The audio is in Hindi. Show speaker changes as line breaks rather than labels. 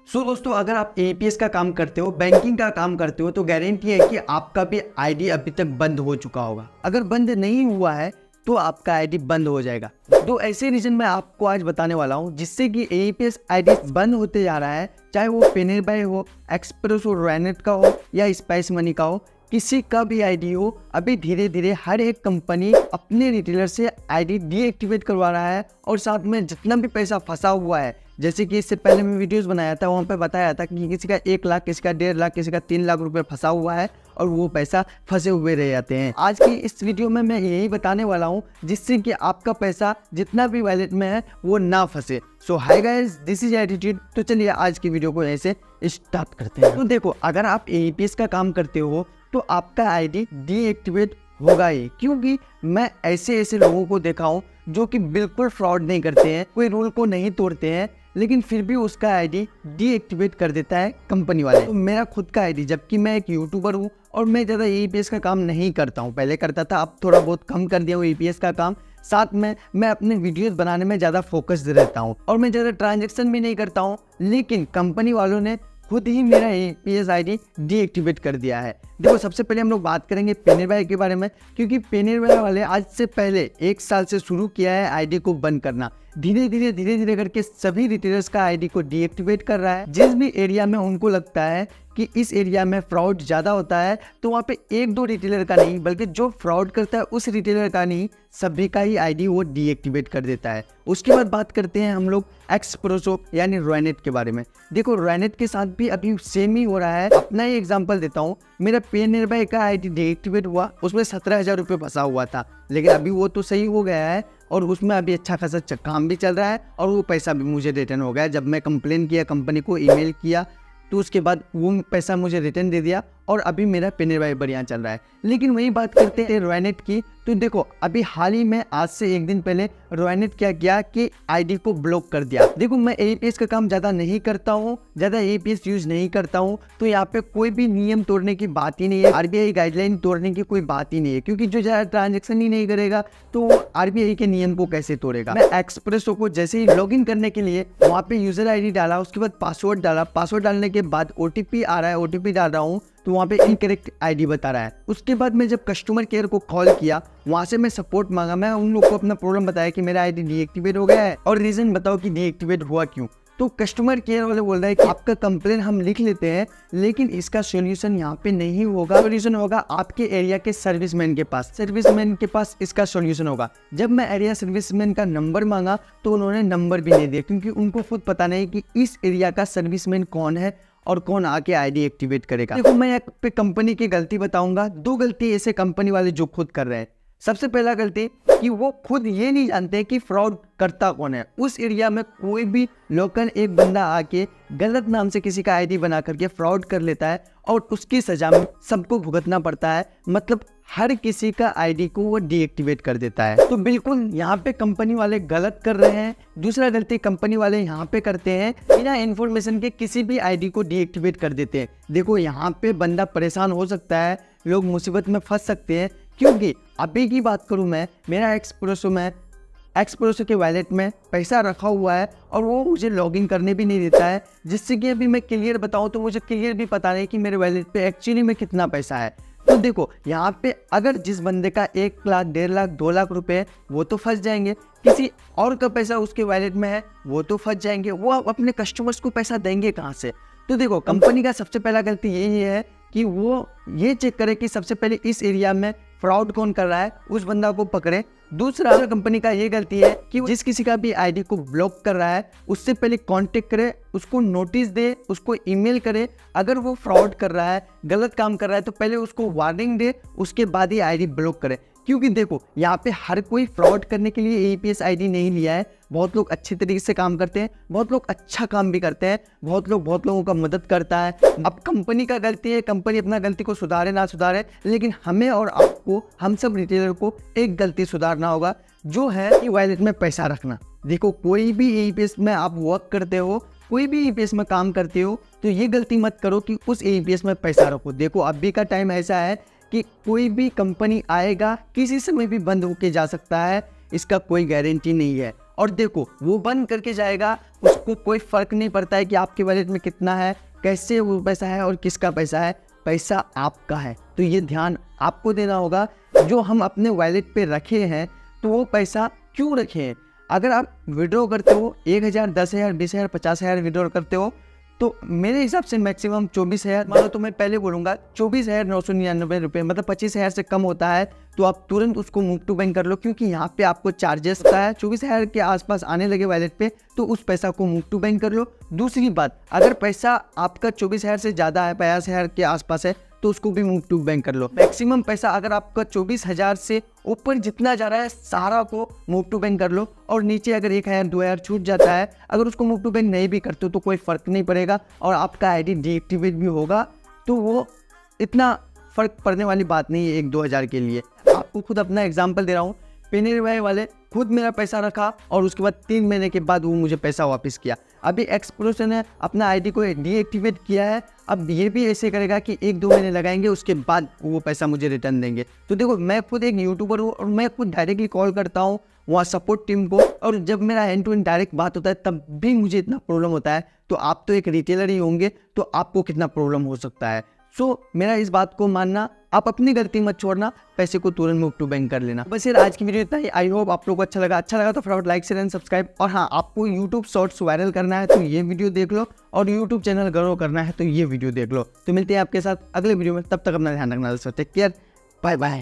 सो दोस्तों, अगर आप एपीएस का काम करते हो, बैंकिंग का काम करते हो, तो गारंटी है कि आपका भी आईडी अभी तक बंद हो चुका होगा। अगर बंद नहीं हुआ है तो आपका आईडी बंद हो जाएगा। तो ऐसे रीजन मैं आपको आज बताने वाला हूं जिससे कि एपीएस आईडी बंद होते जा रहा है, चाहे वो पेनेरबाई हो, एक्सप्रेस हो, रॉयनेट का हो या स्पाइस मनी का हो, किसी का भी आईडी हो। अभी धीरे धीरे हर एक कंपनी अपने रिटेलर से आईडी डीएक्टिवेट करवा रहा है और साथ में जितना भी पैसा फंसा हुआ है, जैसे कि इससे पहले मैं वीडियोस बनाया था, वहाँ पे बताया था कि किसी का 1 लाख, किसी का 1.5 लाख, किसी का 3 लाख रुपए फंसा हुआ है और वो पैसा फंसे हुए रह जाते हैं। आज की इस वीडियो में मैं यही बताने वाला हूँ जिससे कि आपका पैसा जितना भी वॉलेट में है वो ना फंसे। So hi guys, this is attitude. तो चलिए आज की वीडियो को ऐसे स्टार्ट करते हैं। तो देखो, अगर आप एपीएस का काम करते हो तो आपका आईडी डीएक्टिवेट होगा ही, क्योंकि मैं ऐसे लोगों को देखा हूँ जो कि बिल्कुल फ्रॉड नहीं करते हैं, कोई रूल को नहीं तोड़ते हैं, लेकिन फिर भी उसका आईडी डीएक्टिवेट कर देता है कंपनी वाले। तो मेरा खुद का आईडी, जबकि मैं एक यूट्यूबर हूँ और मैं ज़्यादा एपीएस का काम नहीं करता हूँ, पहले करता था, अब थोड़ा बहुत कम कर दिया हूँ एपीएस का काम। साथ में मैं अपने वीडियोस बनाने में ज़्यादा फोकस रहता हूँ और मैं ज़्यादा ट्रांजेक्शन भी नहीं करता हूँ, लेकिन कंपनी वालों ने खुद ही मेरा एपीएस आईडी डीएक्टिवेट कर दिया है। देखो, सबसे पहले हम लोग बात करेंगे पेनेरबाई के बारे में, क्योंकि पेनेरबाई वाले आज से पहले 1 साल से शुरू किया है आईडी को बंद करना। धीरे धीरे करके सभी रिटेलर्स का आईडी को डीएक्टिवेट कर रहा है। जिस भी एरिया में उनको लगता है कि इस एरिया में फ्रॉड ज़्यादा होता है तो वहाँ पे 1-2 रिटेलर का नहीं, बल्कि जो फ्रॉड करता है उस रिटेलर का नहीं, सभी का ही आईडी वो डीएक्टिवेट कर देता है। उसके बाद बात करते हैं हम लोग एक्सप्रेसो यानी रॉयनेट के बारे में। देखो, रॉयनेट के साथ भी अभी सेम ही हो रहा है। अपना ही एग्जांपल देता हूँ, मेरा पेनेरबाई का आईडी डीएक्टिवेट हुआ, उसमें 17,000 रुपये फंसा हुआ था, लेकिन अभी वो तो सही हो गया है और उसमें अभी अच्छा खासा काम भी चल रहा है और वो पैसा भी मुझे रिटर्न हो गया। जब मैं कंप्लेन किया, कंपनी को ईमेल किया, तो उसके बाद वो पैसा मुझे रिटर्न दे दिया और अभी मेरा पेनेरबाई बढ़िया चल रहा है। लेकिन वही बात करते हैं रॉयनेट की, तो देखो अभी हाल ही में आज से 1 दिन पहले रॉयनेट क्या किया कि आईडी को ब्लॉक कर दिया। देखो, मैं एपीएस का काम ज़्यादा नहीं करता हूँ, ज़्यादा एपीएस यूज नहीं करता हूँ, तो यहाँ पे कोई भी नियम तोड़ने की बात ही नहीं है, आरबीआई गाइडलाइन तोड़ने की कोई बात ही नहीं है, क्योंकि जो ज़्यादा ट्रांजेक्शन ही नहीं करेगा तो वो आरबीआई के नियम को कैसे तोड़ेगा। मैं एक्सप्रेसो को जैसे ही लॉगिन करने के लिए वहाँ पे यूजर आईडी डाला, उसके बाद पासवर्ड डाला, पासवर्ड डालने के बाद ओटीपी आ रहा है, ओटीपी डाल रहा हूँ तो वहाँ पे इनकरेक्ट आईडी बता रहा है। उसके बाद मैं जब कस्टमर केयर को कॉल किया, वहाँ से मैं सपोर्ट मांगा, मैं उन लोग को अपना प्रॉब्लम बताया कि मेरा आईडी डीएक्टिवेट हो गया है और रीजन बताओ कि डीएक्टिवेट हुआ क्यों। तो कस्टमर केयर वाले बोल रहे हैं कि आपका कंप्लेन हम लिख लेते हैं, लेकिन इसका सॉल्यूशन यहाँ पे नहीं होगा, सॉल्यूशन होगा आपके एरिया के सर्विसमैन के पास, सर्विसमैन के पास इसका सॉल्यूशन होगा। जब मैं एरिया सर्विसमैन का नंबर मांगा तो उन्होंने नंबर भी नहीं दिया, क्योंकि उनको खुद पता नहीं कि इस एरिया का सर्विसमैन कौन है और कौन आके आईडी एक्टिवेट करेगा। देखो, मैं यहाँ पे कंपनी की गलती बताऊंगा, 2 गलती ऐसे कंपनी वाले जो खुद कर रहे हैं। सबसे पहला गलती कि वो खुद ये नहीं जानते कि फ्रॉड करता कौन है। उस एरिया में कोई भी लोकल एक बंदा आके गलत नाम से किसी का आईडी बना करके फ्रॉड कर लेता है और उसकी सजा में सबको भुगतना पड़ता है, मतलब हर किसी का आईडी को वो डीएक्टिवेट कर देता है। तो बिल्कुल यहाँ पे कंपनी वाले गलत कर रहे हैं। दूसरा गलती कंपनी वाले यहाँ पे करते हैं, बिना इन्फॉर्मेशन के किसी भी आईडी को डीएक्टिवेट कर देते हैं। देखो, यहाँ पे बंदा परेशान हो सकता है, लोग मुसीबत में फंस सकते हैं, क्योंकि अभी की बात करूँ मैं, मेरा एक्सप्रेसो के वॉलेट में पैसा रखा हुआ है और वो मुझे लॉगिन करने भी नहीं देता है, जिससे कि अभी मैं क्लियर बताऊं तो मुझे क्लियर भी पता नहीं कि मेरे वॉलेट पे एक्चुअली में कितना पैसा है। तो देखो, यहाँ पे अगर जिस बंदे का 1 लाख, 1.5 लाख, 2 लाख रुपए वो तो फंस जाएंगे, किसी और का पैसा उसके वॉलेट में है वो तो फंस जाएंगे, वो अपने कस्टमर्स को पैसा देंगे कहाँ से। तो देखो, कंपनी का सबसे पहला गलती यही है कि वो ये चेक करे कि सबसे पहले इस एरिया में फ्रॉड कौन कर रहा है, उस बंदा को पकड़े। दूसरा कंपनी का ये गलती है कि जिस किसी का भी आईडी को ब्लॉक कर रहा है उससे पहले कांटेक्ट करे, उसको नोटिस दे, उसको ईमेल करे। अगर वो फ्रॉड कर रहा है, गलत काम कर रहा है, तो पहले उसको वार्निंग दे, उसके बाद ही आईडी ब्लॉक करे। क्योंकि देखो, यहाँ पे हर कोई फ्रॉड करने के लिए एपीएस आईडी नहीं लिया है। बहुत लोग अच्छे तरीके से काम करते हैं, बहुत लोग अच्छा काम भी करते हैं, बहुत लोगों का मदद करता है। अब कंपनी का गलती है, कंपनी अपना गलती को सुधारे ना सुधारे, लेकिन हमें और आपको, हम सब रिटेलर को एक गलती सुधारना होगा, जो है कि वॉलेट में पैसा रखना। देखो, कोई भी एपीएस में आप वर्क करते हो, कोई भी एपीएस में काम करते हो, तो ये गलती मत करो कि उस एपीएस में पैसा रखो। देखो, अभी का टाइम ऐसा है कि कोई भी कंपनी आएगा, किसी समय भी बंद होके जा सकता है, इसका कोई गारंटी नहीं है। और देखो वो बंद करके जाएगा, उसको कोई फर्क नहीं पड़ता है कि आपके वॉलेट में कितना है, कैसे वो पैसा है और किसका पैसा है, पैसा आपका है। तो ये ध्यान आपको देना होगा, जो हम अपने वॉलेट पे रखे हैं तो वो पैसा क्यों रखे हैं। अगर आप विड्रॉ करते हो 1,000, 10,000, 20,000, 50,000 विड्रॉ करते हो तो मेरे हिसाब से मैक्सिमम 24,000, मानो तो मैं पहले बोलूँगा 24,999 रुपये, मतलब 25,000 से कम होता है तो आप तुरंत उसको मूव टू बैंक कर लो, क्योंकि यहाँ पे आपको चार्जेस का है। 24,000 के आसपास आने लगे वॉलेट पे तो उस पैसा को मूव टू बैंक कर लो। दूसरी बात, अगर पैसा आपका 24,000 से ज़्यादा है, 50,000 के आसपास है, तो उसको भी मूव टू बैंक कर लो। मैक्सिमम पैसा अगर आपका 24,000 से ऊपर जितना जा रहा है सारा को मूव टू बैंक कर लो, और नीचे अगर 1,000 2,000 छूट जाता है, अगर उसको मूव टू बैंक नहीं भी करते हो तो कोई फ़र्क नहीं पड़ेगा और आपका आईडी डीएक्टिवेट भी होगा, तो वो इतना फ़र्क पड़ने वाली बात नहीं है 1-2 हज़ार के लिए। आपको खुद अपना एग्जाम्पल दे रहा हूँ, पेनेरवाई वाले खुद मेरा पैसा रखा और उसके बाद 3 महीने के बाद वो मुझे पैसा वापस किया। अभी एक्सप्लोजन है अपना आईडी को डीएक्टिवेट किया है, अब ये भी ऐसे करेगा कि 1-2 महीने लगाएंगे, उसके बाद वो पैसा मुझे रिटर्न देंगे। तो देखो मैं खुद एक यूट्यूबर हूँ और मैं खुद डायरेक्टली कॉल करता हूँ वहाँ सपोर्ट टीम को, और जब मेरा हैंड टू हैंड डायरेक्ट बात होता है तब भी मुझे इतना प्रॉब्लम होता है, तो आप तो एक रिटेलर ही होंगे तो आपको कितना प्रॉब्लम हो सकता है। सो मेरा इस बात को मानना, आप अपनी गलती मत छोड़ना, पैसे को तुरंत मूव टू बैंक कर लेना। बस यार आज की वीडियो इतना ही। आई होप आप लोगों को अच्छा लगा तो फटाफट लाइक शेयर एंड सब्सक्राइब। और हाँ, आपको यूट्यूब शॉर्ट्स वायरल करना है तो ये वीडियो देख लो, और यूट्यूब चैनल ग्रो करना है तो ये वीडियो देख लो। तो मिलते हैं आपके साथ अगले वीडियो में, तब तक अपना ध्यान रखना। Take care, bye bye.